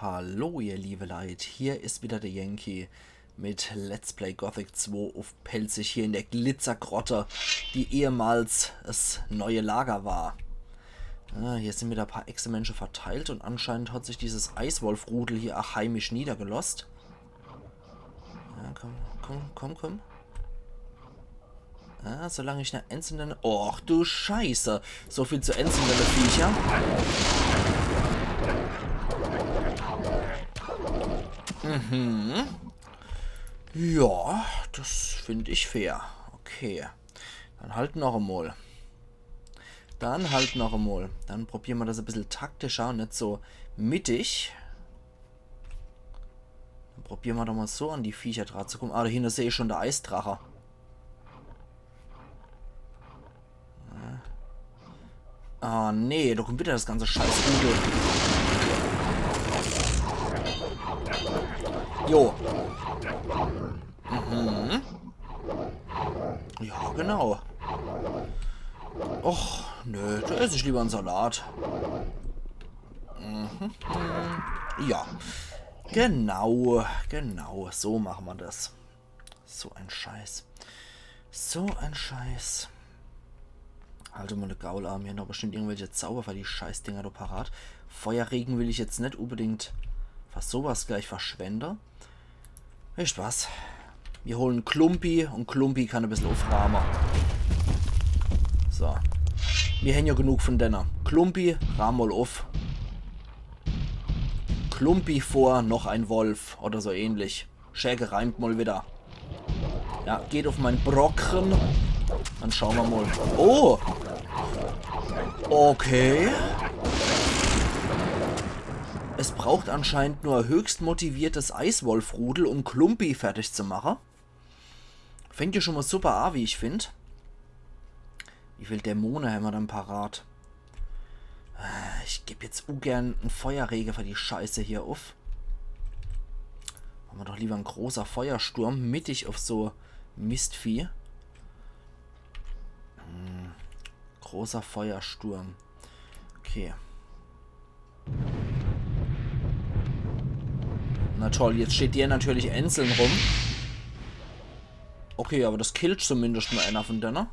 Hallo ihr liebe Leute, hier ist wieder der Yankee mit Let's Play Gothic 2 auf Pelzig hier in der Glitzergrotte, die ehemals das neue Lager war. Hier sind wieder ein paar Echsenmenschen verteilt und anscheinend hat sich dieses Eiswolfrudel hier auch heimisch niedergelost. Ja, komm. Ja, solange ich eine Entzündende... Och du Scheiße! So viel zu entzündende Viecher. Ja, das finde ich fair. Okay. Dann halt noch einmal. Dann probieren wir das ein bisschen taktischer und nicht so mittig. Dann probieren wir doch mal so an die Viecher dran zu kommen. Ah, da hinten sehe ich schon der Eisdrache. Ah, nee, da kommt wieder das ganze Scheißrudel. Jo. Ja, genau. Och, nö, da esse ich lieber einen Salat. Ja. Genau, so machen wir das. So ein Scheiß. Halte mal eine Gaularm. Hier noch bestimmt irgendwelche Zauber für die Scheißdinger da parat. Feuerregen will ich jetzt nicht unbedingt fast sowas gleich verschwende. Viel Spaß. Wir holen Klumpi und Klumpi kann ein bisschen aufrahmen. So. Wir haben ja genug von denen. Klumpi, rahm mal auf. Klumpi vor, noch ein Wolf oder so ähnlich. Schäge reimt mal wieder. Ja, geht auf meinen Brocken. Dann schauen wir mal. Oh! Okay. Es braucht anscheinend nur höchst motiviertes Eiswolfrudel, um Klumpi fertig zu machen. Fängt ja schon mal super an, wie ich finde. Wie viele Dämonen haben wir dann parat? Ich gebe jetzt ungern einen Feuerregen für die Scheiße hier auf. Machen wir doch lieber ein großer Feuersturm mittig auf so Mistvieh. Großer Feuersturm. Okay. Na toll, jetzt steht der natürlich einzeln rum. Okay, aber das killt zumindest nur einer von denen.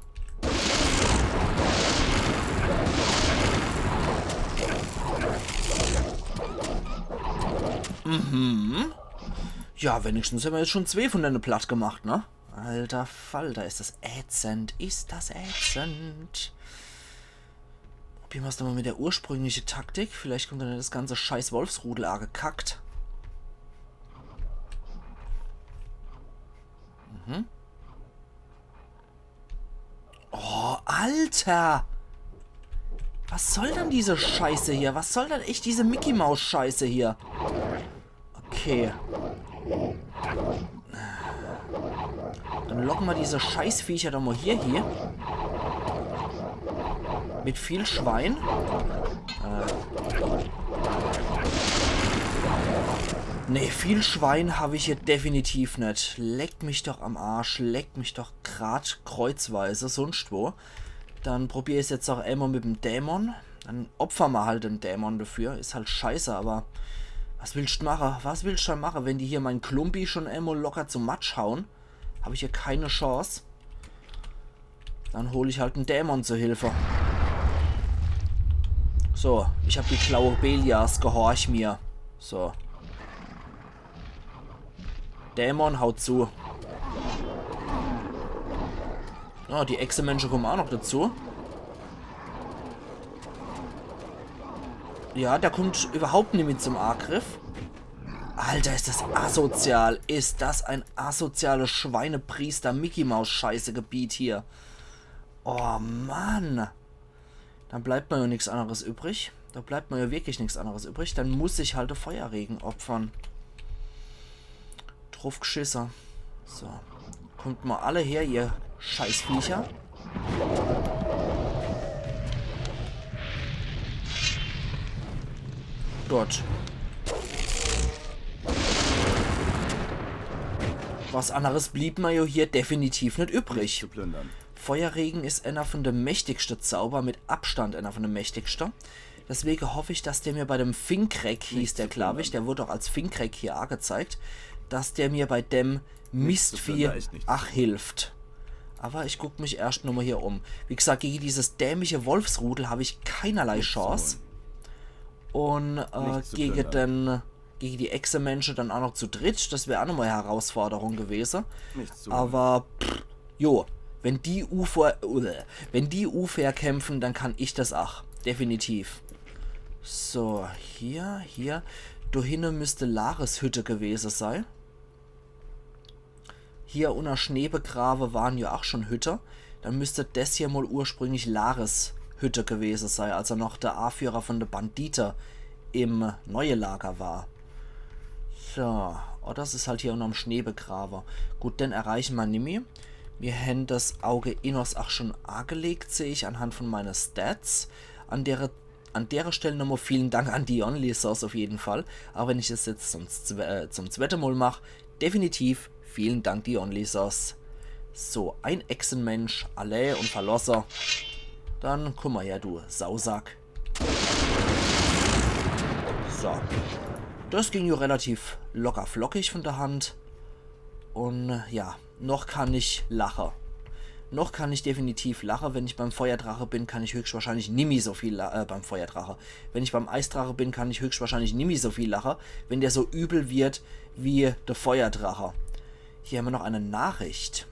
Ja, wenigstens haben wir jetzt schon 2 von denen platt gemacht, ne? Alter Falter, ist das ätzend. Probieren wir es doch mal mit der ursprünglichen Taktik. Vielleicht kommt dann das ganze scheiß Wolfsrudel gekackt. Oh, Alter! Was soll denn diese Scheiße hier? Was soll denn echt diese Mickey-Maus-Scheiße hier? Okay. Dann locken wir diese Scheißviecher doch mal hier. Mit viel Schwein. Ne, viel Schwein habe ich hier definitiv nicht. Leckt mich doch am Arsch. Leckt mich doch grad kreuzweise, sonst wo. Dann probiere ich es jetzt auch einmal mit dem Dämon. Dann opfern wir halt den Dämon dafür. Ist halt scheiße, aber was willst du machen? Was willst du machen, wenn die hier meinen Klumpi schon einmal locker zum Matsch hauen? Habe ich hier keine Chance. Dann hole ich halt einen Dämon zur Hilfe. So, ich habe die Klaue Belias, gehorch mir. So. Dämon, haut zu. Oh, die Echsenmenschen kommen auch noch dazu. Ja, der kommt überhaupt nicht mit zum Angriff. Alter, ist das asozial. Ist das ein asoziales Schweinepriester-Mickey-Maus-Scheiße-Gebiet hier. Oh, Mann. Dann bleibt mir ja nichts anderes übrig. Da bleibt mir ja wirklich nichts anderes übrig. Dann muss ich halt den Feuerregen opfern. Drauf geschissen. So. Kommt mal alle her, ihr Scheißviecher. Dort. Was anderes blieb mir ja hier definitiv nicht übrig. Feuerregen ist einer von den mächtigsten Zauber, mit Abstand einer von den mächtigsten. Deswegen hoffe ich, dass der mir bei dem Finkrek, hieß Nicht der, zu glaube ich, plündern. der wurde auch als Finkrek hier angezeigt, dass der mir bei dem zu Mistvieh plündern ist nichts zu hilft. Aber ich gucke mich erst nochmal hier um. Wie gesagt, gegen dieses dämliche Wolfsrudel habe ich keinerlei Nichts zu Chance. Und Nichts zu gegen die Echse-Menschen dann auch noch zu dritt, das wäre auch nochmal eine Herausforderung gewesen. Nichts zu Aber, jo, wenn die Ufer kämpfen, dann kann ich das auch. Definitiv. So, hier. Da hinten müsste Lares Hütte gewesen sein. Hier unter Schnee begraben waren ja auch schon Hütte. Dann müsste das hier mal ursprünglich Lares Hütte gewesen sein, als er noch der Anführer von der Banditen im neue Lager war. So, oh, das ist halt hier unterm Schnee begraben. Gut, dann erreichen wir nimmer. Wir haben das Auge Innos auch schon angelegt, sehe ich anhand von meinen Stats. An der Stelle nochmal vielen Dank an Dionysos auf jeden Fall. Aber wenn ich das jetzt zum zweiten Mal mache, definitiv vielen Dank Dionysos. So, ein Echsenmensch, alle und Verlosser. Dann guck mal her, du Sausack. So. Das ging ja relativ locker flockig von der Hand. Und ja, noch kann ich lachen. Noch kann ich definitiv lachen. Wenn ich beim Feuerdrache bin, kann ich höchstwahrscheinlich nimmer so viel beim Feuerdrache. Wenn ich beim Eisdrache bin, kann ich höchstwahrscheinlich nimmer so viel lachen, wenn der so übel wird wie der Feuerdrache. Hier haben wir noch eine Nachricht.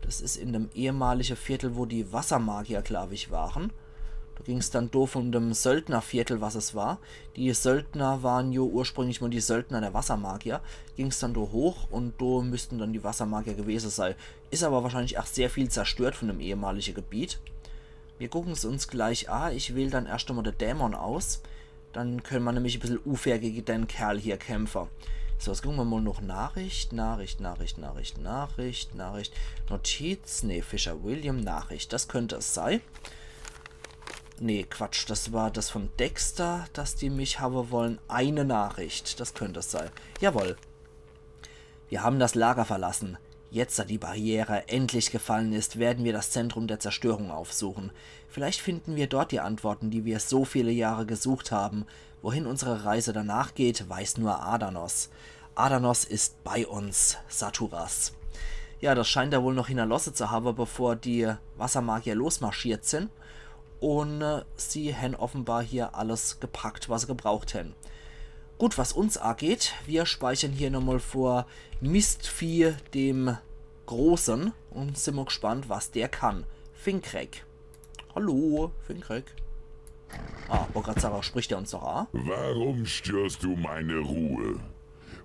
Das ist in dem ehemaligen Viertel, wo die Wassermagier, glaube ich, waren. Da ging es dann doof um dem Söldnerviertel, was es war. Die Söldner waren ja ursprünglich mal die Söldner der Wassermagier. Ging es dann da hoch und da müssten dann die Wassermagier gewesen sein. Ist aber wahrscheinlich auch sehr viel zerstört von dem ehemaligen Gebiet. Wir gucken es uns gleich an. Ich wähle dann erst einmal den Dämon aus. Dann können wir nämlich ein bisschen unfair gegen den Kerl hier kämpfen. So, jetzt gucken wir mal noch Nachricht. Notiz, nee, Fischer William, Nachricht. Das könnte es sein. Nee, Quatsch, das war das von Dexter, dass die mich haben wollen. Eine Nachricht, das könnte es sein. Jawohl. Wir haben das Lager verlassen. Jetzt, da die Barriere endlich gefallen ist, werden wir das Zentrum der Zerstörung aufsuchen. Vielleicht finden wir dort die Antworten, die wir so viele Jahre gesucht haben. Wohin unsere Reise danach geht, weiß nur Adanos. Adanos ist bei uns, Saturas. Ja, das scheint er wohl noch hinterlassen zu haben, bevor die Wassermagier losmarschiert sind. Und sie haben offenbar hier alles gepackt, was sie gebraucht haben. Gut, was uns angeht, wir speichern hier nochmal vor Mistvieh dem Großen und sind mal gespannt, was der kann. Finkrek. Hallo, Finkrek. Bograzara spricht er uns doch an. Warum störst du meine Ruhe?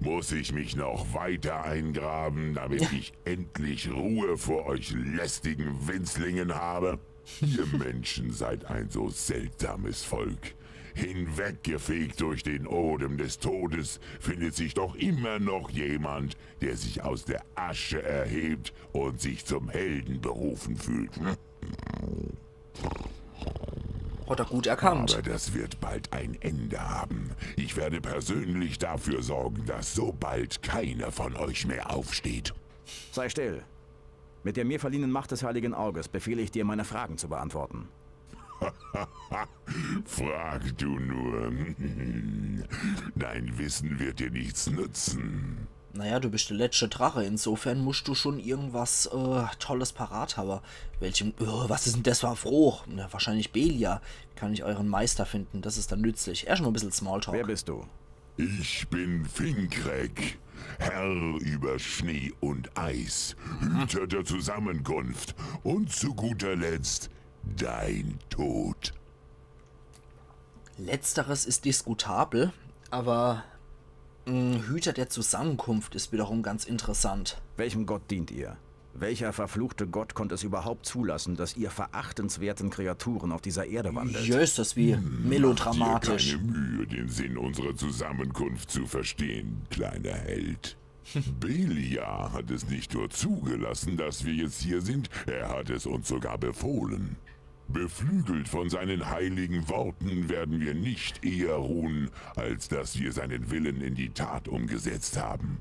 Muss ich mich noch weiter eingraben, damit ich endlich Ruhe vor euch lästigen Winzlingen habe? Ihr Menschen seid ein so seltsames Volk. Hinweggefegt durch den Odem des Todes findet sich doch immer noch jemand, der sich aus der Asche erhebt und sich zum Helden berufen fühlt. Hat er gut erkannt. Aber das wird bald ein Ende haben. Ich werde persönlich dafür sorgen, dass so bald keiner von euch mehr aufsteht. Sei still. Mit der mir verliehenen Macht des Heiligen Auges befehle ich dir, meine Fragen zu beantworten. Frag du nur. Dein Wissen wird dir nichts nützen. Naja, du bist der letzte Drache, insofern musst du schon irgendwas Tolles parat haben. Was ist denn das für ein Fruch? Na, wahrscheinlich Belia. Kann ich euren Meister finden, das ist dann nützlich. Erstmal ein bisschen Smalltalk. Wer bist du? Ich bin Finkrek, Herr über Schnee und Eis, Hüter der Zusammenkunft und zu guter Letzt dein Tod. Letzteres ist diskutabel, aber Hüter der Zusammenkunft ist wiederum ganz interessant. Welchem Gott dient ihr? Welcher verfluchte Gott konnte es überhaupt zulassen, dass ihr verachtenswerten Kreaturen auf dieser Erde wandelt? Ja, ist das wie melodramatisch. Mach dir keine Mühe, den Sinn unserer Zusammenkunft zu verstehen, kleiner Held. Belia hat es nicht nur zugelassen, dass wir jetzt hier sind, er hat es uns sogar befohlen. Beflügelt von seinen heiligen Worten werden wir nicht eher ruhen, als dass wir seinen Willen in die Tat umgesetzt haben.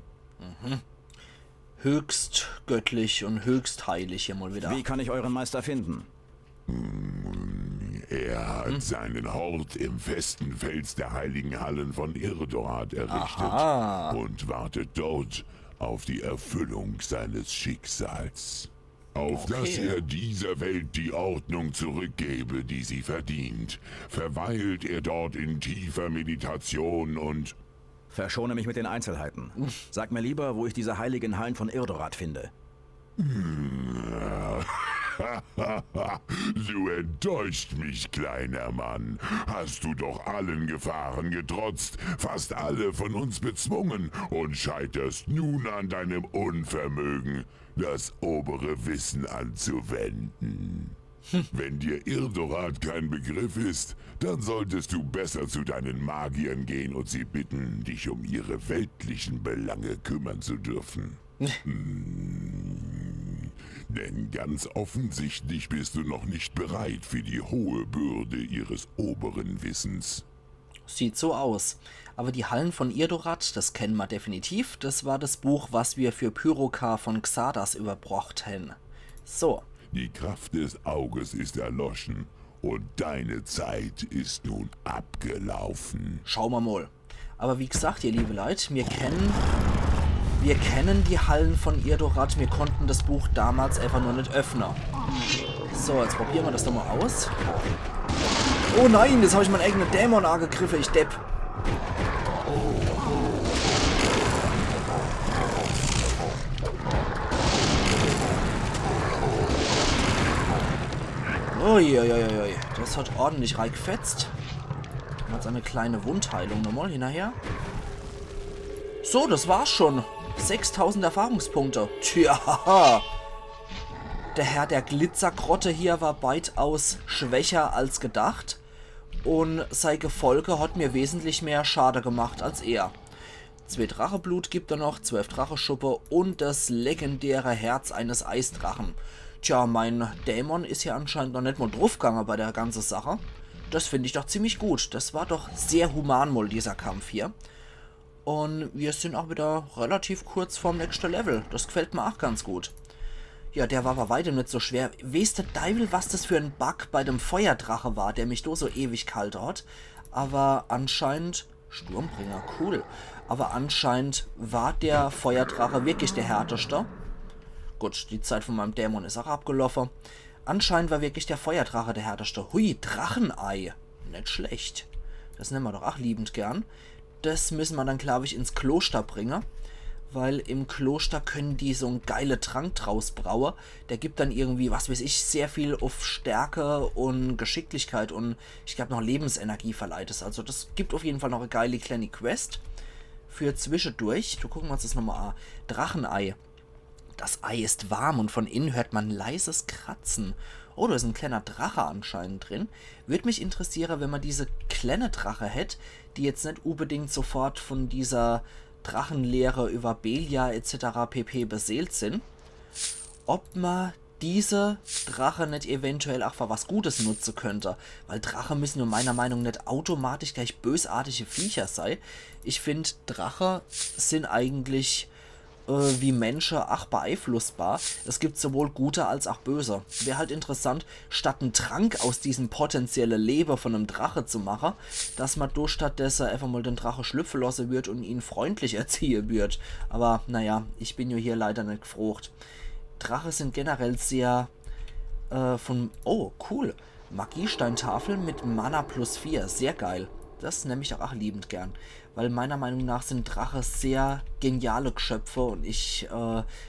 Höchst göttlich und höchst heilig hier mal wieder. Wie kann ich euren Meister finden? Er hat seinen Hort im festen Fels der heiligen Hallen von Irdorat errichtet Aha. und wartet dort auf die Erfüllung seines Schicksals. Auf dass Okay. er dieser Welt die Ordnung zurückgebe, die sie verdient, verweilt er dort in tiefer Meditation und... Verschone mich mit den Einzelheiten. Sag mir lieber, wo ich diese heiligen Hallen von Irdorat finde. Du enttäuscht mich, kleiner Mann. Hast du doch allen Gefahren getrotzt, fast alle von uns bezwungen und scheiterst nun an deinem Unvermögen, das obere Wissen anzuwenden. Wenn dir Irdorat kein Begriff ist, dann solltest du besser zu deinen Magiern gehen und sie bitten, dich um ihre weltlichen Belange kümmern zu dürfen. Denn ganz offensichtlich bist du noch nicht bereit für die hohe Bürde ihres oberen Wissens. Sieht so aus. Aber die Hallen von Irdorat, das kennen wir definitiv. Das war das Buch, was wir für Pyrokar von Xardas überbracht haben. So. Die Kraft des Auges ist erloschen und deine Zeit ist nun abgelaufen. Schauen wir mal. Aber wie gesagt, ihr liebe Leute, wir kennen die Hallen von Irdorat. Wir konnten das Buch damals einfach nur nicht öffnen. So, jetzt probieren wir das doch mal aus. Oh nein, jetzt habe ich meinen eigenen Dämon angegriffen, ich Depp. Uiuiuiui, das hat ordentlich reingefetzt. Dann hat eine kleine Wundheilung nochmal hinterher. So, das war's schon. 6000 Erfahrungspunkte. Tja, der Herr der Glitzergrotte hier war weitaus schwächer als gedacht. Und sein Gefolge hat mir wesentlich mehr Schade gemacht als er. 2 Dracheblut gibt er noch, 12 Dracheschuppe und das legendäre Herz eines Eisdrachen. Tja, mein Dämon ist hier anscheinend noch nicht mal draufgegangen bei der ganzen Sache. Das finde ich doch ziemlich gut. Das war doch sehr human mal, dieser Kampf hier. Und wir sind auch wieder relativ kurz vorm nächsten Level. Das gefällt mir auch ganz gut. Ja, der war aber weitem nicht so schwer. Weißt du, Deibel, was das für ein Bug bei dem Feuerdrache war, der mich so ewig kalt hat? Aber anscheinend... Sturmbringer, cool. Aber anscheinend war der Feuerdrache wirklich der härteste. Gut, die Zeit von meinem Dämon ist auch abgelaufen. Anscheinend war wirklich der Feuerdrache der härteste. Hui, Drachenei. Nicht schlecht. Das nehmen wir doch auch liebend gern. Das müssen wir dann, glaube ich, ins Kloster bringen. Weil im Kloster können die so einen geile Trank draus brauen. Der gibt dann irgendwie, was weiß ich, sehr viel auf Stärke und Geschicklichkeit und ich glaube noch Lebensenergie verleiht. Also das gibt auf jeden Fall noch eine geile kleine Quest für zwischendurch. Du gucken wir uns das nochmal an. Drachenei. Das Ei ist warm und von innen hört man leises Kratzen. Oh, da ist ein kleiner Drache anscheinend drin. Würde mich interessieren, wenn man diese kleine Drache hätte, die jetzt nicht unbedingt sofort von dieser Drachenlehre über Belia etc. pp. Beseelt sind, ob man diese Drache nicht eventuell auch für was Gutes nutzen könnte. Weil Drache müssen nur meiner Meinung nach nicht automatisch gleich bösartige Viecher sein. Ich finde, Drache sind eigentlich wie Menschen auch beeinflussbar. Es gibt sowohl gute als auch böse. Wäre halt interessant, statt einen Trank aus diesem potenziellen Leber von einem Drache zu machen, dass man durch stattdessen einfach mal den Drache schlüpfen lassen wird und ihn freundlich erziehen wird. Aber naja, ich bin ja hier leider nicht gefroht. Drache sind generell sehr oh, cool. Magiesteintafel mit Mana +4. Sehr geil. Das nehme ich auch liebend gern. Weil meiner Meinung nach sind Drache sehr geniale Geschöpfe und ich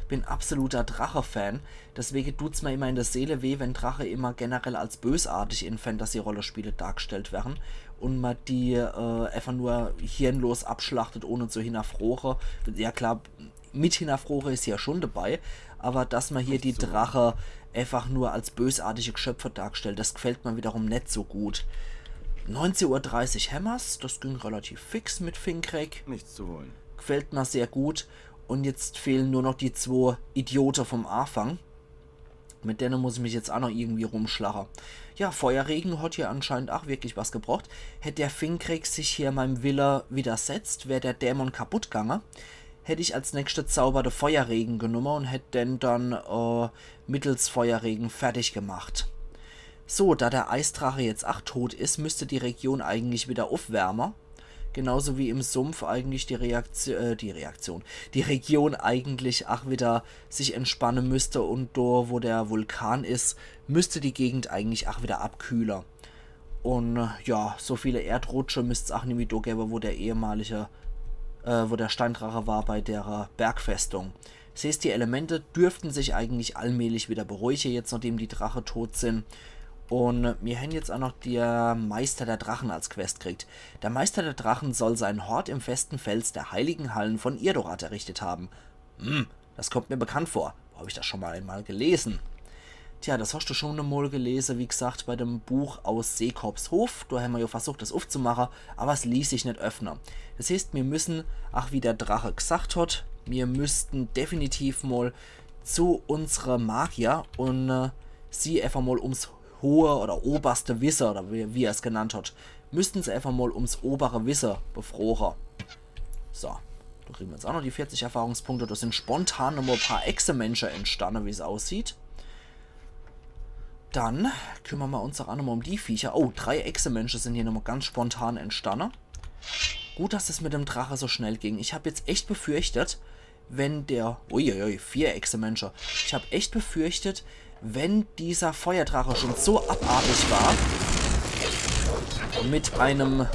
bin absoluter Drache-Fan. Deswegen tut es mir immer in der Seele weh, wenn Drache immer generell als bösartig in Fantasy-Rollenspiele dargestellt werden und man die einfach nur hirnlos abschlachtet, ohne zu hinterfragen. Ja klar, mit hinterfragen ist ja schon dabei, aber dass man hier die Drache einfach nur als bösartige Geschöpfe darstellt, das gefällt mir wiederum nicht so gut. 19:30 Uhr Hammers, das ging relativ fix mit Finkrek. Nichts zu holen. Gefällt mir sehr gut. Und jetzt fehlen nur noch die 2 Idioten vom Anfang. Mit denen muss ich mich jetzt auch noch irgendwie rumschlagen. Ja, Feuerregen hat hier anscheinend auch wirklich was gebraucht. Hätte der Finkrek sich hier meinem Wille widersetzt, wäre der Dämon kaputt gegangen. Hätte ich als nächste Zauber den Feuerregen genommen und hätte den dann mittels Feuerregen fertig gemacht. So, da der Eisdrache jetzt auch tot ist, müsste die Region eigentlich wieder aufwärmen. Genauso wie im Sumpf eigentlich die Region eigentlich auch wieder sich entspannen müsste und da, wo der Vulkan ist, müsste die Gegend eigentlich auch wieder abkühler. Und ja, so viele Erdrutsche müsste es auch nicht mehr da geben, wo der ehemalige, wo der Steindrache war bei der Bergfestung. Seht, die Elemente dürften sich eigentlich allmählich wieder beruhigen, jetzt nachdem die Drache tot sind. Und wir haben jetzt auch noch der Meister der Drachen als Quest kriegt. Der Meister der Drachen soll seinen Hort im festen Fels der heiligen Hallen von Irdorat errichtet haben. Das kommt mir bekannt vor. Wo habe ich das schon mal einmal gelesen? Tja, das hast du schon einmal gelesen, wie gesagt, bei dem Buch aus Seekorps Hof. Da haben wir ja versucht, das aufzumachen, aber es ließ sich nicht öffnen. Das heißt, wir müssen, ach wie der Drache gesagt hat, wir müssten definitiv mal zu unserer Magier und sie einfach mal ums hohe oder oberste Wisser, oder wie er es genannt hat, müssten sie einfach mal ums obere Wisser befroren. So, da kriegen wir jetzt auch noch die 40 Erfahrungspunkte. Da sind spontan noch mal ein paar Echse-Menschen entstanden, wie es aussieht. Dann kümmern wir uns auch nochmal um die Viecher. Oh, 3 Echse-Menschen sind hier nochmal ganz spontan entstanden. Gut, dass es mit dem Drache so schnell ging. Ich habe jetzt echt befürchtet, wenn der... Uiuiui, 4 Echse-Menschen. Ich habe echt befürchtet, wenn dieser Feuerdrache schon so abartig war, mit einem...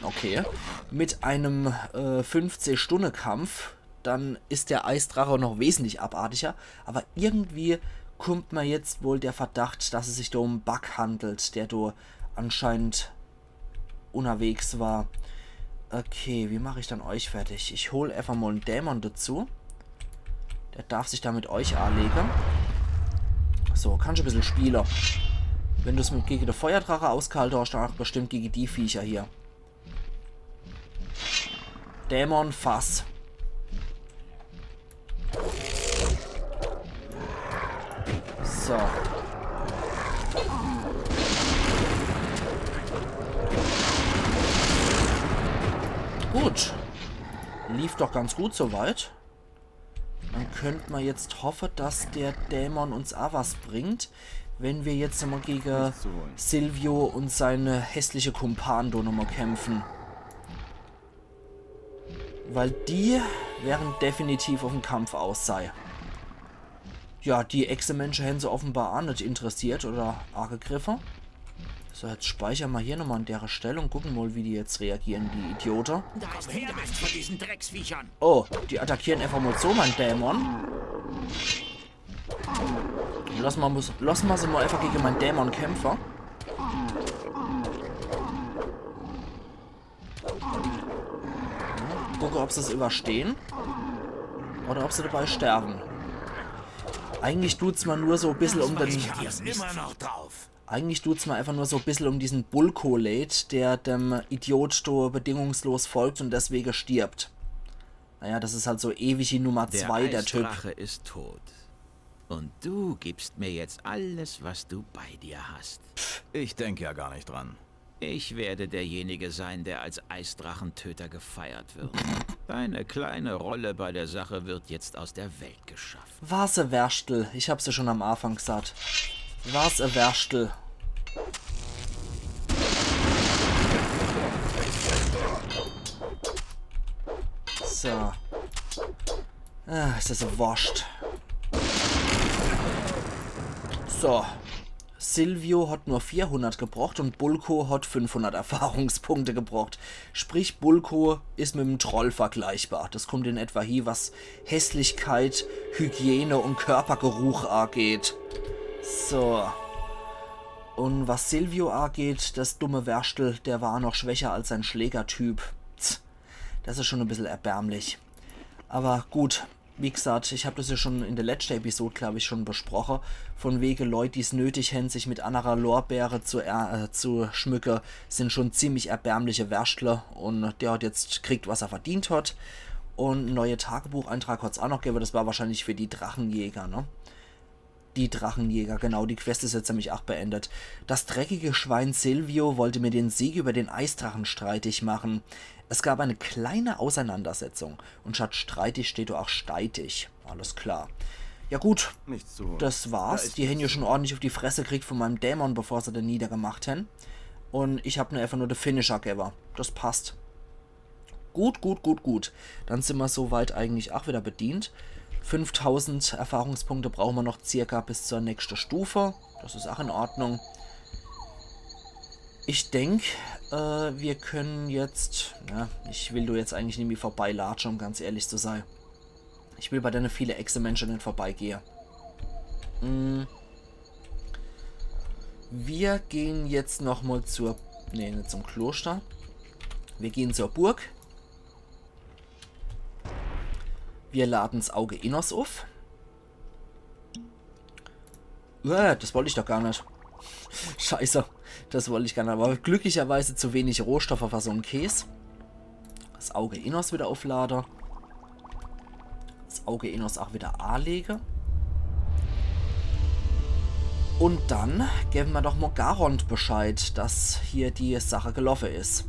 Okay. Mit einem 15-Stunden-Kampf, dann ist der Eisdrache noch wesentlich abartiger. Aber irgendwie kommt mir jetzt wohl der Verdacht, dass es sich da um einen Bug handelt, der da anscheinend unterwegs war. Okay, wie mache ich dann euch fertig? Ich hole einfach mal einen Dämon dazu. Der darf sich da mit euch anlegen. So, kannst du ein bisschen spielen. Wenn du es gegen den Feuerdrache ausgehalten hast, dann auch bestimmt gegen die Viecher hier. Dämon, Fass. So. Gut. Lief doch ganz gut soweit. Dann könnte man jetzt hoffen, dass der Dämon uns auch was bringt, wenn wir jetzt nochmal gegen Silvio und seine hässliche Kumpane nochmal kämpfen. Weil die wären definitiv auf den Kampf aus sei. Ja, die Echse-Menschen hätten sie offenbar auch nicht interessiert oder angegriffen. So, jetzt speichern wir hier nochmal an der Stelle und gucken mal, wie die jetzt reagieren, die Idioten. Da ist wieder eins von diesen Drecksviechern. Oh, die attackieren einfach mal so, mein Dämon. Lassen wir sie mal einfach gegen meinen Dämon kämpfen. Gucke, ob sie es überstehen. Oder ob sie dabei sterben. Eigentlich tut es mir nur so ein bisschen um den... Ich hab's immer noch drauf. Eigentlich tut es mir einfach nur so ein bisschen um diesen Bulko-Late, der dem Idiot bedingungslos folgt und deswegen stirbt. Naja, das ist halt so ewig die Nummer 2, der Typ. Der Eisdrache ist tot. Und du gibst mir jetzt alles, was du bei dir hast. Ich denke ja gar nicht dran. Ich werde derjenige sein, der als Eisdrachentöter gefeiert wird. Deine kleine Rolle bei der Sache wird jetzt aus der Welt geschaffen. Was a Wärstel. Ich hab's ja schon am Anfang gesagt. Was a Wärstel. So. Ah, ist das so wurscht. So. Silvio hat nur 400 gebraucht und Bulko hat 500 Erfahrungspunkte gebraucht. Sprich, Bulko ist mit dem Troll vergleichbar. Das kommt in etwa hier, was Hässlichkeit, Hygiene und Körpergeruch angeht. So. Und was Silvio angeht, das dumme Wärstel, der war noch schwächer als sein Schlägertyp. Das ist schon ein bisschen erbärmlich. Aber gut. Wie gesagt, ich habe das ja schon in der letzten Episode, glaube ich, schon besprochen. Von wegen Leute, die es nötig haben, sich mit anderer Lorbeere zu schmücken, sind schon ziemlich erbärmliche Wärstler. Und der hat jetzt kriegt, was er verdient hat. Und ein neuer Tagebucheintrag hat es auch noch gegeben. Das war wahrscheinlich für die Drachenjäger, ne? Die Drachenjäger, genau. Die Quest ist jetzt nämlich auch beendet. Das dreckige Schwein Silvio wollte mir den Sieg über den Eisdrachen streitig machen. Es gab eine kleine Auseinandersetzung. Und statt streitig steht auch steitig. Alles klar. Ja gut, Nichts zu holen. das war's. Die haben ja schon ordentlich auf die Fresse gekriegt von meinem Dämon, bevor sie den niedergemacht haben. Und ich habe nur einfach nur den Finisher gegeben. Das passt. Gut, gut, gut, gut. Dann sind wir soweit eigentlich auch wieder bedient. 5000 Erfahrungspunkte brauchen wir noch circa bis zur nächsten Stufe. Das ist auch in Ordnung. Ich denke, wir können jetzt... Ja, ich will du jetzt eigentlich nicht mehr vorbeilatschen, um ganz ehrlich zu sein. Ich will bei deinen viele Echse-Menschen nicht vorbeigehen. Wir gehen jetzt nochmal zur... Ne, nicht zum Kloster. Wir gehen zur Burg. Wir laden das Auge Innos auf. Das wollte ich doch gar nicht. Scheiße. Das wollte ich gar nicht. Aber glücklicherweise zu wenig Rohstoffe für so einen Käse. Das Auge Innos wieder aufladen. Das Auge Innos auch wieder anlegen. Und dann geben wir doch mal Garond Bescheid, dass hier die Sache gelaufen ist.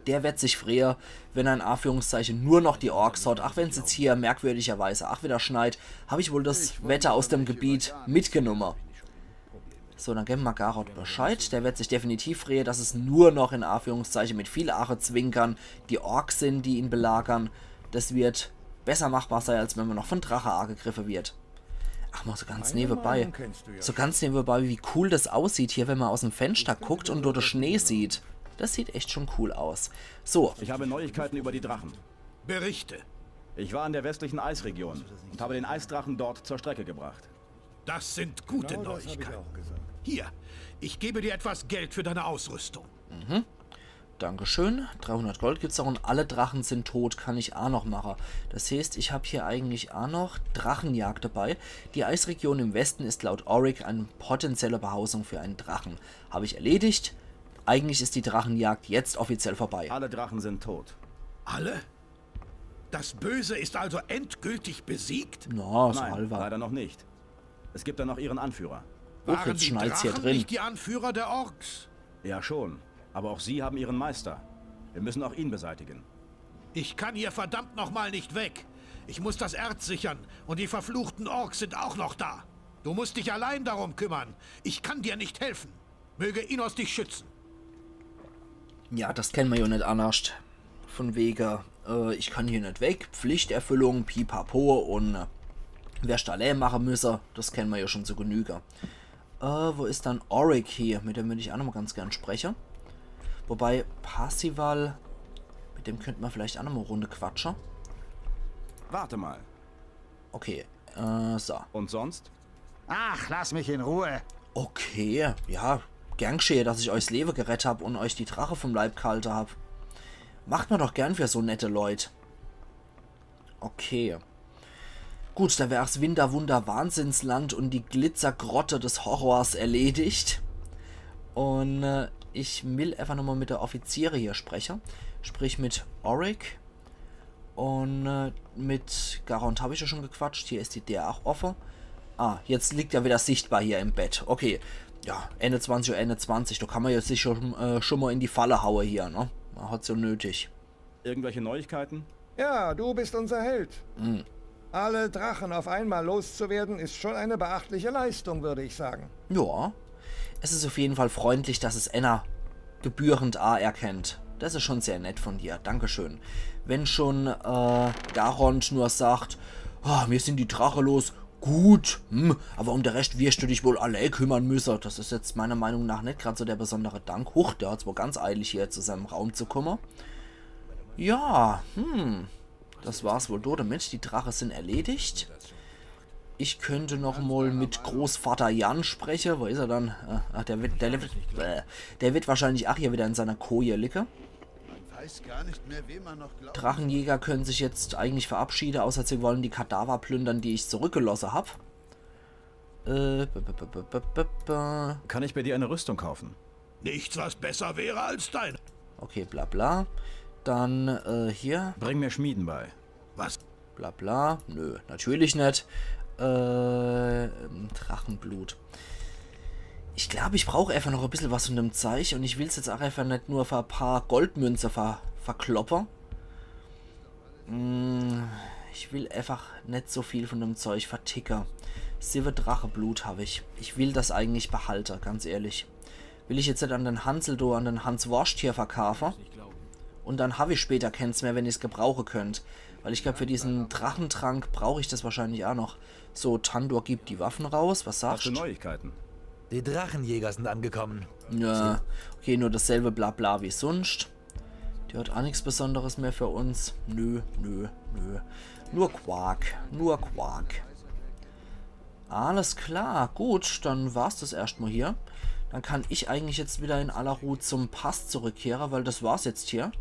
Der wird sich freuen, wenn er in Anführungszeichen nur noch die Orks hat. Ach, wenn es jetzt hier merkwürdigerweise auch wieder schneit, habe ich wohl das Wetter aus dem Gebiet mitgenommen. So, dann geben wir Garond Bescheid. Der wird sich definitiv freuen, dass es nur noch in Anführungszeichen mit viel Ache-Zwinkern die Orks sind, die ihn belagern. Das wird besser machbar sein, als wenn man noch von Drache angegriffen wird. Ach, mal so ganz nebenbei. So ganz nebenbei, wie cool das aussieht hier, wenn man aus dem Fenster guckt und dort den Schnee sieht. Das sieht echt schon cool aus. So. Ich habe Neuigkeiten über die Drachen. Berichte. Ich war in der westlichen Eisregion und habe den Eisdrachen dort zur Strecke gebracht. Das sind gute Neuigkeiten. Hier, ich gebe dir etwas Geld für deine Ausrüstung. Dankeschön. 300 Gold gibt's auch und alle Drachen sind tot. Kann ich auch noch machen. Das heißt, ich habe hier eigentlich auch noch Drachenjagd dabei. Die Eisregion im Westen ist laut Auric eine potenzielle Behausung für einen Drachen. Habe ich erledigt. Eigentlich ist die Drachenjagd jetzt offiziell vorbei. Alle Drachen sind tot. Alle? Das Böse ist also endgültig besiegt? Na, so Nein, halber. leider noch nicht. Es gibt da noch ihren Anführer. Waren jetzt die schneit's hier Drachen drin. nicht die Anführer der Orks? Ja schon, aber auch sie haben ihren Meister. Wir müssen auch ihn beseitigen. Ich kann hier verdammt nochmal nicht weg. Ich muss das Erz sichern und die verfluchten Orks sind auch noch da. Du musst dich allein darum kümmern. Ich kann dir nicht helfen. Möge Innos dich schützen. Ja, das kennen wir ja nicht anders. Von wegen, ich kann hier nicht weg, Pflichterfüllung, pipapo und wer Stalle machen müsse, das kennen wir ja schon zu Genüge. Wo ist dann Auric hier? Mit dem würde ich auch noch mal ganz gern sprechen. Wobei, Parsival, mit dem könnten wir vielleicht auch noch mal eine Runde quatschen. Warte mal. Okay, so. Und sonst? Ach, lass mich in Ruhe. Okay, ja, gern geschehe, dass ich euch das Leben gerettet habe und euch die Drache vom Leib gehalten habe. Macht man doch gern für so nette Leute. Okay. Gut, da wäre das Winterwunder-Wahnsinnsland und die Glitzergrotte des Horrors erledigt. Und ich will einfach nochmal mit der Offiziere hier sprechen. Sprich mit Auric. Und mit Garond habe ich ja schon gequatscht. Hier ist die DR auch offen. Ah, jetzt liegt er wieder sichtbar hier im Bett. Okay. Ja, Ende 20 Uhr, Ende 20. Da kann man jetzt sich schon mal in die Falle hauen hier, ne? Man hat so nötig. Irgendwelche Neuigkeiten? Ja, du bist unser Held. Alle Drachen auf einmal loszuwerden, ist schon eine beachtliche Leistung, würde ich sagen. Ja. Es ist auf jeden Fall freundlich, dass es Enna gebührend erkennt. Das ist schon sehr nett von dir. Dankeschön. Wenn schon Garond nur sagt, wir sind die Drache los, gut, aber um den Rest wirst du dich wohl allein kümmern müssen. Das ist jetzt meiner Meinung nach nicht gerade so der besondere Dank. Huch, der hat es wohl ganz eilig hier zu seinem Raum zu kommen. Ja, das war's wohl damit. Die Drache sind erledigt. Ich könnte noch mal mit Großvater Jan sprechen. Wo ist er dann? Ach, der wird wahrscheinlich auch hier wieder in seiner Koje liegen. Drachenjäger können sich jetzt eigentlich verabschieden, außer sie wollen die Kadaver plündern, die ich zurückgelassen habe. Kann ich bei dir eine Rüstung kaufen? Nichts, was besser wäre als dein. Okay, bla bla. Dann hier. Bring mir Schmieden bei. Was? Bla bla. Nö, natürlich nicht. Drachenblut. Ich glaube, ich brauche einfach noch ein bisschen was von dem Zeug und ich will es jetzt auch einfach nicht nur für ein paar Goldmünze verkloppen. Ich will einfach nicht so viel von dem Zeug verticken. 7 Dracheblut habe ich. Ich will das eigentlich behalten, ganz ehrlich. Will ich jetzt nicht an den Hansel do, an den Hans Worst hier verkaufen? Und dann habe ich später keins mehr, wenn ich es gebrauchen könnt. Weil ich glaube, für diesen Drachentrank brauche ich das wahrscheinlich auch noch. So, Tandur gibt die Waffen raus. Was sagst Hast du du? Neuigkeiten? Die Drachenjäger sind angekommen. Ja, okay, nur dasselbe Blabla wie sonst. Die hat auch nichts Besonderes mehr für uns. Nö, nö, nö. Nur Quark, nur Quark. Alles klar, gut, dann war's das erstmal hier. Dann kann ich eigentlich jetzt wieder in aller Ruhe zum Pass zurückkehren, weil das war's jetzt hier.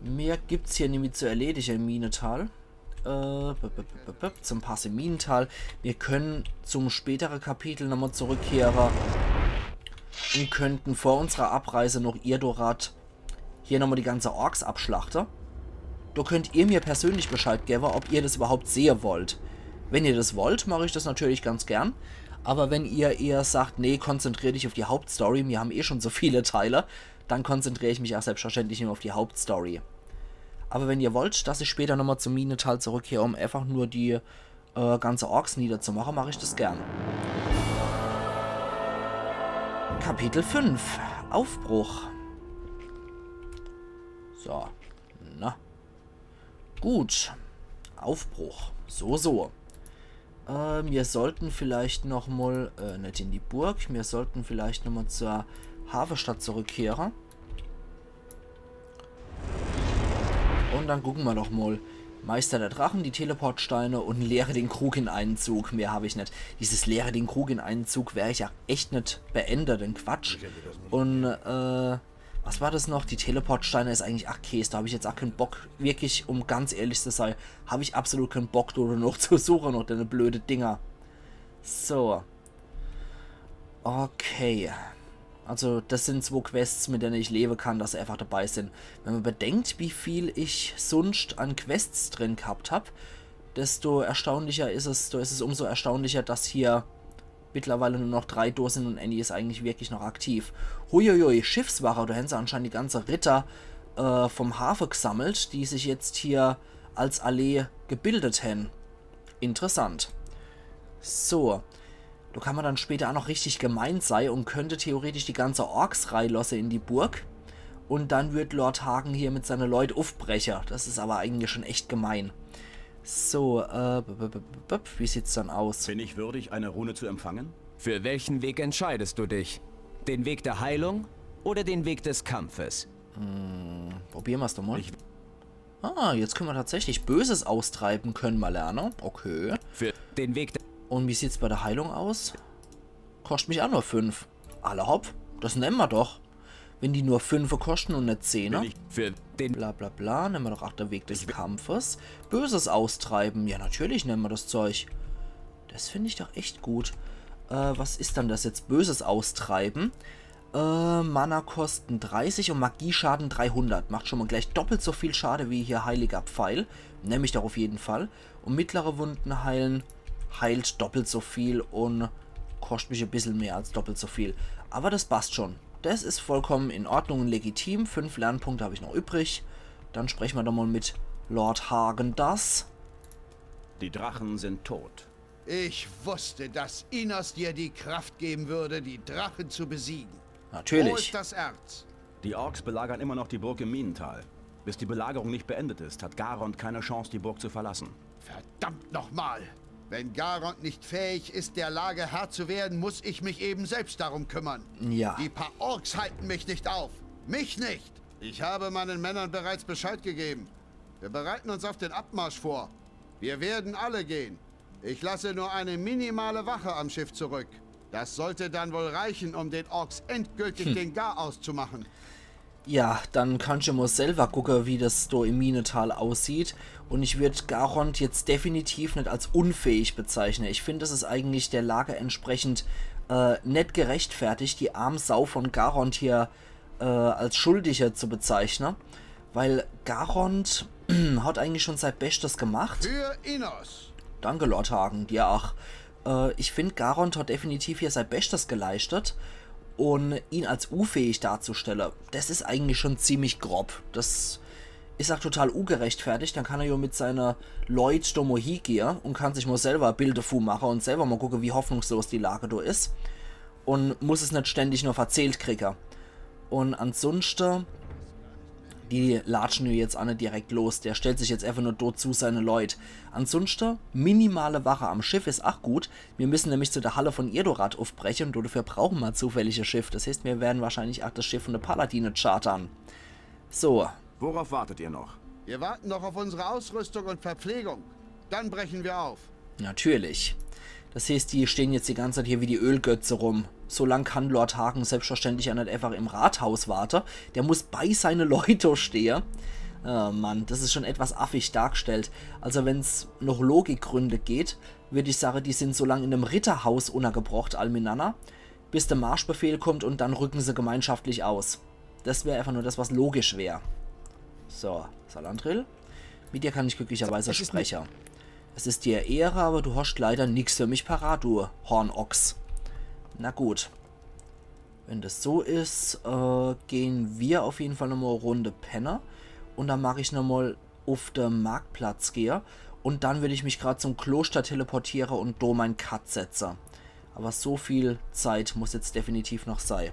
Mehr gibt's hier nämlich zu erledigen im Minetal. Zum Pass im Minental. Wir können zum späteren Kapitel nochmal zurückkehren und könnten vor unserer Abreise noch Irdorat hier nochmal die ganze Orks abschlachten. Da könnt ihr mir persönlich Bescheid geben, ob ihr das überhaupt sehen wollt. Wenn ihr das wollt, mache ich das natürlich ganz gern. Aber wenn ihr eher sagt, nee, konzentriere dich auf die Hauptstory, wir haben eh schon so viele Teile, dann konzentriere ich mich auch selbstverständlich nur auf die Hauptstory. Aber wenn ihr wollt, dass ich später nochmal zum Minental zurückkehre, um einfach nur die ganze Orks niederzumachen, mache ich das gern. Kapitel 5. Aufbruch. So. Na. Gut. Aufbruch. So. Wir sollten vielleicht nochmal, nicht in die Burg, wir sollten vielleicht nochmal zur Hafenstadt zurückkehren. Und dann gucken wir doch mal. Meister der Drachen, die Teleportsteine und leere den Krug in einen Zug. Mehr habe ich nicht. Dieses leere den Krug in einen Zug wäre ich ja echt nicht beendet, den Quatsch. Und, was war das noch? Die Teleportsteine ist eigentlich, ach Käse, da habe ich jetzt auch keinen Bock. Wirklich, um ganz ehrlich zu sein, habe ich absolut keinen Bock, da noch zu suchen, noch deine blöde Dinger. So. Okay. Also, das sind 2 Quests, mit denen ich leben kann, dass sie einfach dabei sind. Wenn man bedenkt, wie viel ich sonst an Quests drin gehabt habe, desto erstaunlicher ist es, umso erstaunlicher, dass hier mittlerweile nur noch 3 da sind und Annie ist eigentlich wirklich noch aktiv. Huiuiui, Schiffswache, da haben sie anscheinend die ganze Ritter vom Hafen gesammelt, die sich jetzt hier als Allee gebildet haben. Interessant. So. Da kann man dann später auch noch richtig gemeint sein und könnte theoretisch die ganze Orks reinlassen in die Burg. Und dann wird Lord Hagen hier mit seinen Leuten aufbrechen. Das ist aber eigentlich schon echt gemein. So, wie sieht's dann aus? Bin ich würdig, eine Rune zu empfangen? Für welchen Weg entscheidest du dich? Den Weg der Heilung oder den Weg des Kampfes? Probieren wir es doch mal. Jetzt können wir tatsächlich Böses austreiben, können wir lernen. Okay. Für den Weg der... Und wie sieht's bei der Heilung aus? Kostet mich auch nur 5. Alle hopp, das nehmen wir doch. Wenn die nur 5 kosten und nicht 10. Für den... Bla bla bla, nehmen wir doch auch der Weg des Kampfes. Böses austreiben, ja natürlich nehmen wir das Zeug. Das finde ich doch echt gut. Was ist dann das jetzt? Böses austreiben. Mana kosten 30 und Magieschaden 300. Macht schon mal gleich doppelt so viel Schade wie hier Heiliger Pfeil. Nehme ich doch auf jeden Fall. Und mittlere Wunden heilen heilt doppelt so viel und kostet mich ein bisschen mehr als doppelt so viel. Aber das passt schon. Das ist vollkommen in Ordnung und legitim. 5 Lernpunkte habe ich noch übrig. Dann sprechen wir doch mal mit Lord Hagen das. Die Drachen sind tot. Ich wusste, dass Inos dir die Kraft geben würde, die Drachen zu besiegen. Wo Natürlich. ist das Erz? Die Orks belagern immer noch die Burg im Minental. Bis die Belagerung nicht beendet ist, hat Garond keine Chance, die Burg zu verlassen. Verdammt nochmal! Wenn Garond nicht fähig ist, der Lage Herr zu werden, muss ich mich eben selbst darum kümmern. Ja. Die paar Orks halten mich nicht auf. Mich nicht! Ich habe meinen Männern bereits Bescheid gegeben. Wir bereiten uns auf den Abmarsch vor. Wir werden alle gehen. Ich lasse nur eine minimale Wache am Schiff zurück. Das sollte dann wohl reichen, um den Orks endgültig den Garaus zu machen. Ja, dann kann ich mal selber gucken, wie das so im Minetal aussieht. Und ich würde Garond jetzt definitiv nicht als unfähig bezeichnen. Ich finde, das ist eigentlich der Lage entsprechend nicht gerechtfertigt, die arme Sau von Garond hier als Schuldige zu bezeichnen. Weil Garond hat eigentlich schon sein Bestes gemacht. Für Inos! Danke, Lord Hagen, dir auch. Ich finde, Garond hat definitiv hier sein Bestes geleistet. Und ihn als unfähig darzustellen, das ist eigentlich schon ziemlich grob. Das ist auch total ungerechtfertigt. Dann kann er ja mit seiner Leute da mal hingehen und kann sich mal selber Bilder davon machen und selber mal gucken, wie hoffnungslos die Lage da ist. Und muss es nicht ständig noch erzählt kriegen. Und ansonsten, die latschen ja jetzt alle direkt los. Der stellt sich jetzt einfach nur dort zu seine Leute. Ansonsten, minimale Wache am Schiff ist auch gut. Wir müssen nämlich zu der Halle von Irdorat aufbrechen und dafür brauchen wir zufällig ein Schiff. Das heißt, wir werden wahrscheinlich auch das Schiff von der Paladine chartern. So. Worauf wartet ihr noch? Wir warten noch auf unsere Ausrüstung und Verpflegung. Dann brechen wir auf. Natürlich. Das heißt, die stehen jetzt die ganze Zeit hier wie die Ölgötze rum. So lang kann Lord Hagen selbstverständlich ja nicht einfach im Rathaus warten. Der muss bei seine Leute stehen. Mann, das ist schon etwas affig dargestellt. Also wenn es noch Logikgründe geht, würde ich sagen, die sind so lange in einem Ritterhaus untergebracht, all miteinander, bis der Marschbefehl kommt und dann rücken sie gemeinschaftlich aus. Das wäre einfach nur das, was logisch wäre. So, Salandrill. Mit dir kann ich glücklicherweise sprechen. Es ist dir Ehre, aber du hast leider nichts für mich parat, du Hornochs. Na gut. Wenn das so ist, gehen wir auf jeden Fall nochmal eine Runde Penner. Und dann mache ich nochmal auf den Marktplatz gehe. Und dann würde ich mich gerade zum Kloster teleportieren und da mein Cut setzen. Aber so viel Zeit muss jetzt definitiv noch sein.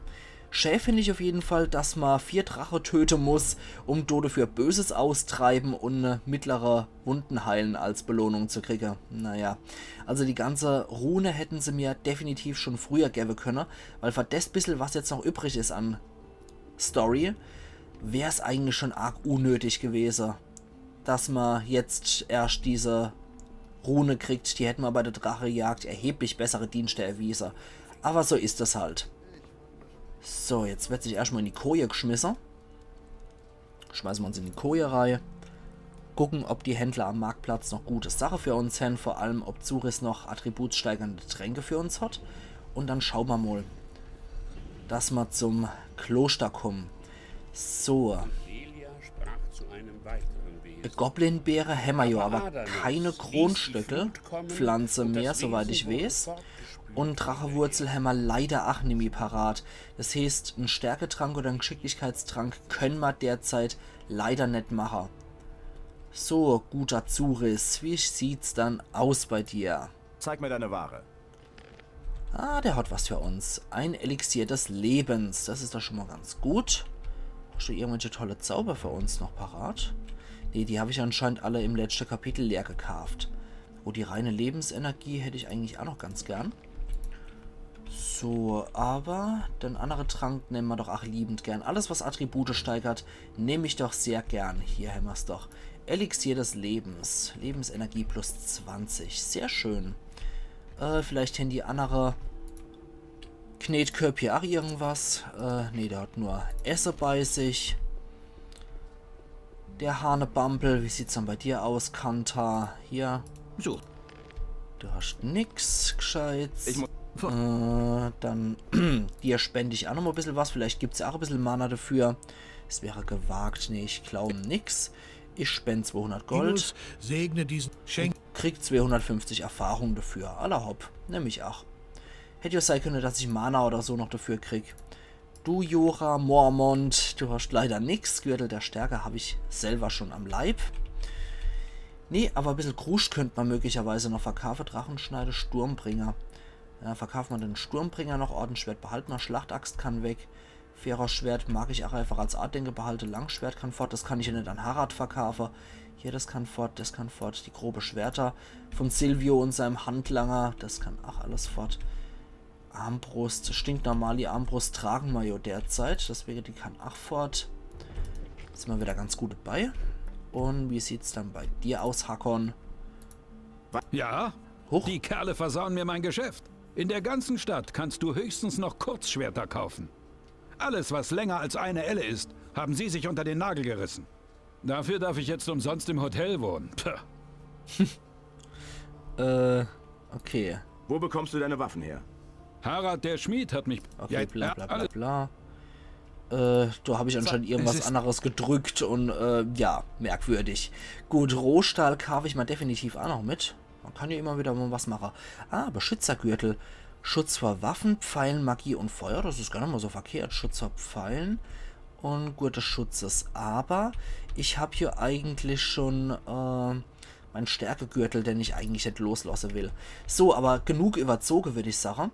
Schä finde ich auf jeden Fall, dass man 4 Drache töten muss, um dafür Böses austreiben und mittlere Wunden heilen als Belohnung zu kriegen. Naja, also die ganze Rune hätten sie mir definitiv schon früher geben können, weil für das bisschen, was jetzt noch übrig ist an Story, wäre es eigentlich schon arg unnötig gewesen, dass man jetzt erst diese Rune kriegt. Die hätten wir bei der Drachejagd erheblich bessere Dienste erwiesen. Aber so ist es halt. So, jetzt wird sich erstmal in die Koje geschmissen. Schmeißen wir uns in die Koje-Reihe. Gucken, ob die Händler am Marktplatz noch gute Sache für uns haben. Vor allem, ob Zuris noch attributsteigernde Tränke für uns hat. Und dann schauen wir mal, dass wir zum Kloster kommen. So. Goblinbeere haben wir ja aber keine Kronstöckel-Pflanze mehr, soweit ich weiß. Und Drachewurzel haben wir leider auch nicht mehr parat. Das heißt, einen Stärketrank oder einen Geschicklichkeitstrank können wir derzeit leider nicht machen. So, guter Zuris, wie sieht's dann aus bei dir? Zeig mir deine Ware. Ah, der hat was für uns. Ein Elixier des Lebens. Das ist doch schon mal ganz gut. Hast du irgendwelche tolle Zauber für uns noch parat? Ne, die habe ich anscheinend alle im letzten Kapitel leer gekauft. Oh, die reine Lebensenergie hätte ich eigentlich auch noch ganz gern. So, aber den anderen Trank nehmen wir doch auch liebend gern. Alles, was Attribute steigert, nehme ich doch sehr gern. Hier haben wir es doch. Elixier des Lebens. Lebensenergie plus 20. Sehr schön. Vielleicht haben die andere Knetkörper hier auch irgendwas. Ne, der hat nur Esse bei sich. Der Hanebampel, wie sieht's dann bei dir aus, Kanta? Hier. So. Du hast nix Gescheites. Dann dir spende ich auch noch mal ein bisschen was. Vielleicht gibt es ja auch ein bisschen Mana dafür. Es wäre gewagt. Ne, ich glaube nix. Ich spende 200 Gold. Segne diesen Schenk. Krieg 250 Erfahrung dafür. Aller hopp. Nämlich auch. Hätte ja sein können, dass ich Mana oder so noch dafür krieg. Du, Jora, Mormont, du hast leider nix. Gürtel der Stärke habe ich selber schon am Leib. Nee, aber ein bisschen Krusch könnte man möglicherweise noch verkaufen. Drachenschneide, Sturmbringer. Ja, verkauft man den Sturmbringer noch. Ordensschwert behalten wir. Schlachtaxt kann weg. Fairer Schwert mag ich auch einfach als Artdenke behalte. Langschwert kann fort. Das kann ich ja nicht an Harald verkaufen. Hier, das kann fort. Das kann fort. Die grobe Schwerter von Silvio und seinem Handlanger. Das kann auch alles fort. Armbrust. Stinknormal. Die Armbrust tragen wir ja derzeit. Deswegen die kann auch fort. Sind wir wieder ganz gut dabei. Und wie sieht's dann bei dir aus, Hakon? Ja? Huch. Die Kerle versauen mir mein Geschäft. In der ganzen Stadt kannst du höchstens noch Kurzschwerter kaufen. Alles, was länger als eine Elle ist, haben sie sich unter den Nagel gerissen. Dafür darf ich jetzt umsonst im Hotel wohnen. Okay. Wo bekommst du deine Waffen her? Harald der Schmied hat mich... Okay, Ja, bla bla bla alles- bla. Da habe ich anscheinend irgendwas anderes gedrückt und ja, merkwürdig. Gut, Rohstahl kaufe ich mal definitiv auch noch mit. Man kann ja immer wieder mal was machen. Ah, Beschützergürtel. Schutz vor Waffen, Pfeilen, Magie und Feuer. Das ist gar nicht mal so verkehrt. Schutz vor Pfeilen und gute Schutzes. Aber ich habe hier eigentlich schon meinen Stärkegürtel, den ich eigentlich nicht loslassen will. So, aber genug überzogen, würde ich sagen.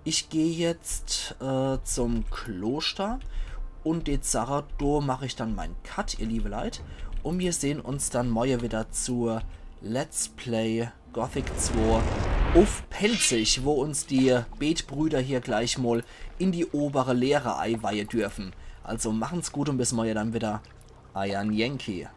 Ich gehe jetzt zum Kloster und die Sache, da mache ich dann meinen Cut, ihr liebe Leute. Und wir sehen uns dann morgen wieder zur Let's Play Gothic 2 auf Pelzig, wo uns die Betbrüder hier gleich mal in die obere Leere einweihen dürfen. Also machen's gut und bis morgen dann wieder. Euer Yankee.